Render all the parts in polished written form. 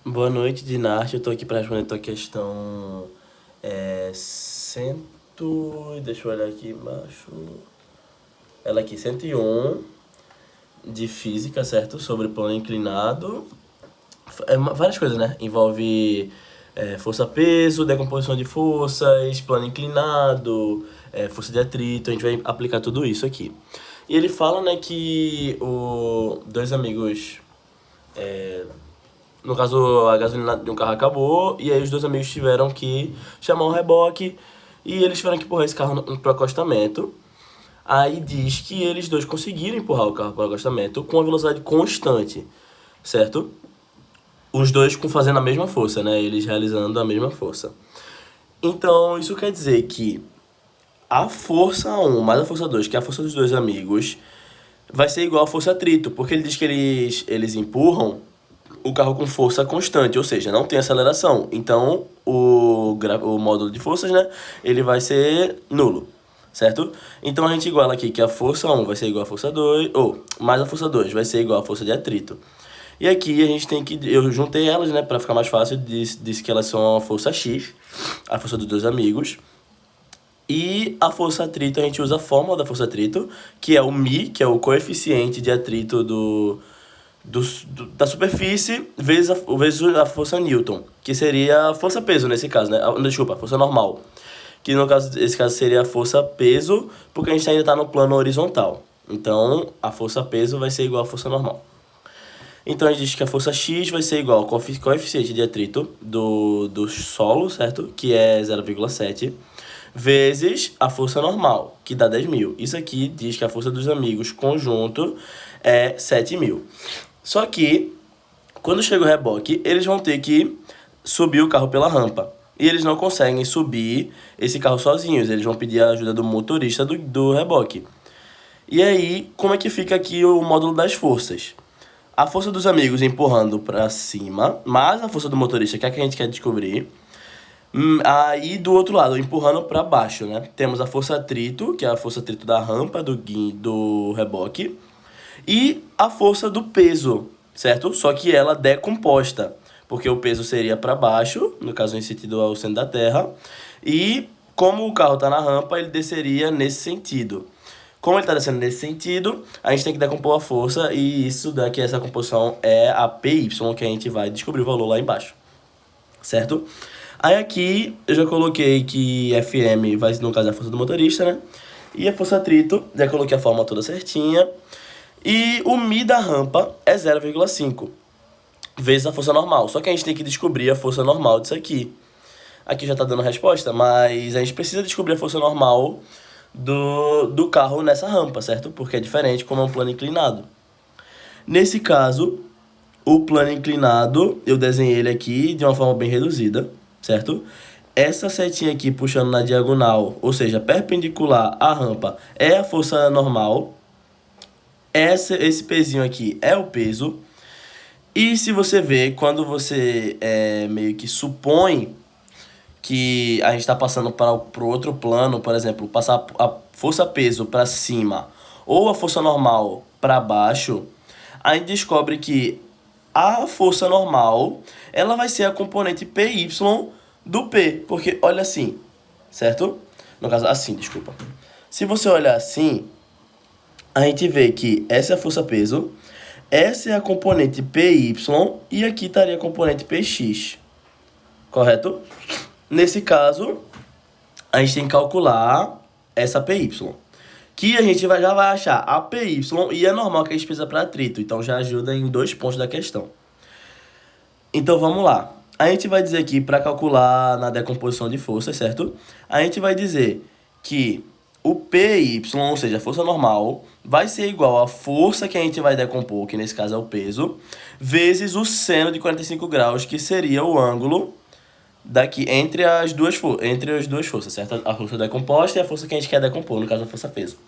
Boa noite, Dinarte. Eu tô aqui para responder tua questão cento... Deixa eu olhar aqui embaixo. Ela aqui, 101 de física, certo? Sobre plano inclinado. Várias coisas, né? Envolve força-peso, decomposição de forças, plano inclinado, força de atrito. A gente vai aplicar tudo isso aqui. E ele fala, né, que dois amigos, no caso, a gasolina de um carro acabou, e aí os dois amigos tiveram que chamar um reboque, e eles tiveram que empurrar esse carro pro acostamento. Aí diz que eles dois conseguiram empurrar o carro pro acostamento com uma velocidade constante, certo? Os dois fazendo a mesma força, né? Eles realizando a mesma força. Então, isso quer dizer que a força 1 mais a força 2, que é a força dos dois amigos, vai ser igual à força atrito, porque ele diz que eles empurram o carro com força constante, ou seja, não tem aceleração. Então, o módulo de forças, né, ele vai ser nulo, certo? Então, a gente iguala aqui que a força 1 vai ser igual à força 2, ou mais a força 2 vai ser igual à força de atrito. E aqui a gente tem que... Eu juntei elas, né, para ficar mais fácil, disse que elas são a força X, a força dos dois amigos. E a força atrito, a gente usa a fórmula da força atrito, que é o μ, que é o coeficiente de atrito da superfície vezes a força Newton, que seria a força-peso nesse caso, né? Desculpa, a força normal. Que no caso, esse caso seria a força-peso, porque a gente ainda está no plano horizontal. Então, a força-peso vai ser igual à força normal. Então, a gente diz que a força X vai ser igual ao coeficiente de atrito do solo, certo? Que é 0,7, vezes a força normal, que dá 10.000. Isso aqui diz que a força dos amigos conjunto é 7.000. Só que, quando chega o reboque, eles vão ter que subir o carro pela rampa. E eles não conseguem subir esse carro sozinhos, eles vão pedir a ajuda do motorista do reboque. E aí, como é que fica aqui o módulo das forças? A força dos amigos empurrando para cima, mais a força do motorista, que é a que a gente quer descobrir. Aí, do outro lado, empurrando para baixo, né? Temos a força atrito, que é a força atrito da rampa, do reboque. E a força do peso, certo? Só que ela decomposta, porque o peso seria para baixo, no caso em sentido ao centro da Terra, e como o carro está na rampa, ele desceria nesse sentido. Como ele está descendo nesse sentido, a gente tem que decompor a força, e isso daqui, essa composição é a PY, que a gente vai descobrir o valor lá embaixo, certo? Aí aqui eu já coloquei que FM vai, no caso, é a força do motorista, né? E a força atrito, já coloquei a fórmula toda certinha. E o μ da rampa é 0,5 vezes a força normal. Só que a gente tem que descobrir a força normal disso aqui. Aqui já tá dando a resposta, mas a gente precisa descobrir a força normal do carro nessa rampa, certo? Porque é diferente como é um plano inclinado. Nesse caso, o plano inclinado, eu desenhei ele aqui de uma forma bem reduzida, certo? Essa setinha aqui puxando na diagonal, ou seja, perpendicular à rampa, é a força normal. Esse pezinho aqui é o peso. E se você vê, quando você meio que supõe que a gente está passando para o outro plano, por exemplo, passar a força-peso para cima ou a força normal para baixo, a gente descobre que a força normal ela vai ser a componente PY do P, porque olha assim, certo? No caso, assim, desculpa. Se você olhar assim, a gente vê que essa é a força-peso, essa é a componente PY e aqui estaria a componente PX, correto? Nesse caso, a gente tem que calcular essa PY, que a gente já vai achar a PY e é normal que a gente precisa para atrito, então já ajuda em 2 pontos da questão. Então vamos lá. A gente vai dizer aqui, para calcular na decomposição de forças, certo? A gente vai dizer que o PY, ou seja, a força normal, vai ser igual à força que a gente vai decompor, que nesse caso é o peso, vezes o seno de 45 graus, que seria o ângulo daqui entre as duas forças, certo? A força decomposta e a força que a gente quer decompor, no caso a força peso.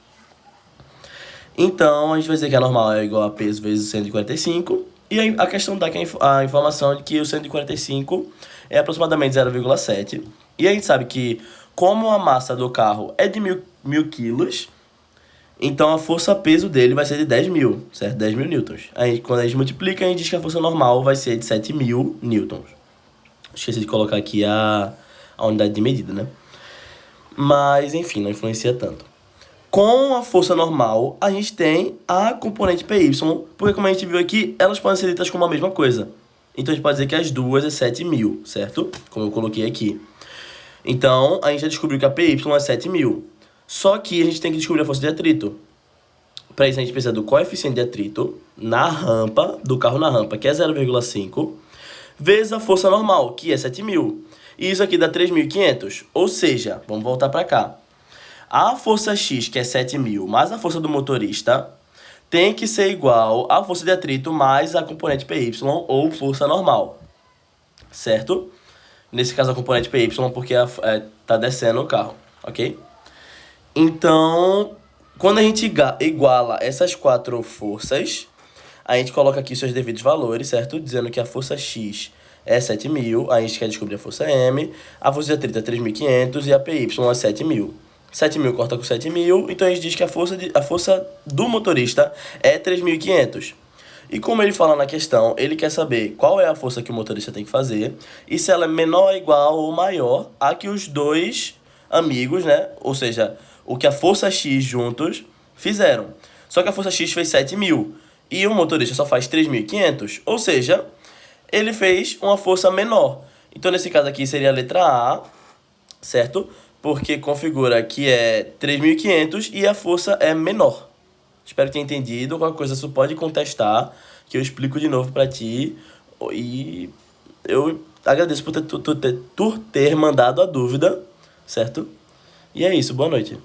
Então, a gente vai dizer que a normal é igual a peso vezes o 145. E a questão dá que a informação de que o 145 é aproximadamente 0,7. E a gente sabe que, como a massa do carro é de 1.000 quilos, Então a força-peso dele vai ser de 10.000, certo? 10.000 newtons. Aí quando a gente multiplica, a gente diz que a força normal vai ser de 7.000 newtons. Esqueci de colocar aqui a unidade de medida, né? Mas, enfim, não influencia tanto. Com a força normal, a gente tem a componente PY, porque como a gente viu aqui, elas podem ser ditas como a mesma coisa. Então a gente pode dizer que as duas é 7.000, certo? Como eu coloquei aqui. Então, a gente já descobriu que a PY é 7.000. Só que a gente tem que descobrir a força de atrito. Para isso, a gente precisa do coeficiente de atrito na rampa, do carro na rampa, que é 0,5, vezes a força normal, que é 7.000. E isso aqui dá 3.500. Ou seja, vamos voltar para cá. A força X, que é 7.000, mais a força do motorista, tem que ser igual à força de atrito mais a componente PY, ou força normal. Certo? Nesse caso, a componente PY, porque tá descendo o carro, ok? Então, quando a gente iguala essas quatro forças, a gente coloca aqui seus devidos valores, certo? Dizendo que a força X é 7.000, a gente quer descobrir a força M, a força de atrito é 3.500 e a PY é 7.000. 7.000 corta com 7.000, então a gente diz que a força do motorista é 3.500. E como ele fala na questão, ele quer saber qual é a força que o motorista tem que fazer e se ela é menor, igual ou maior a que os dois amigos, né? Ou seja, o que a força X juntos fizeram. Só que a força X fez 7.000 e o motorista só faz 3.500, ou seja, ele fez uma força menor. Então, nesse caso aqui, seria a letra A, certo? Porque configura que é 3.500 e a força é menor. Espero que tenha entendido. Qualquer coisa você pode contestar, que eu explico de novo pra ti. E eu agradeço por ter mandado a dúvida, certo? E é isso, boa noite.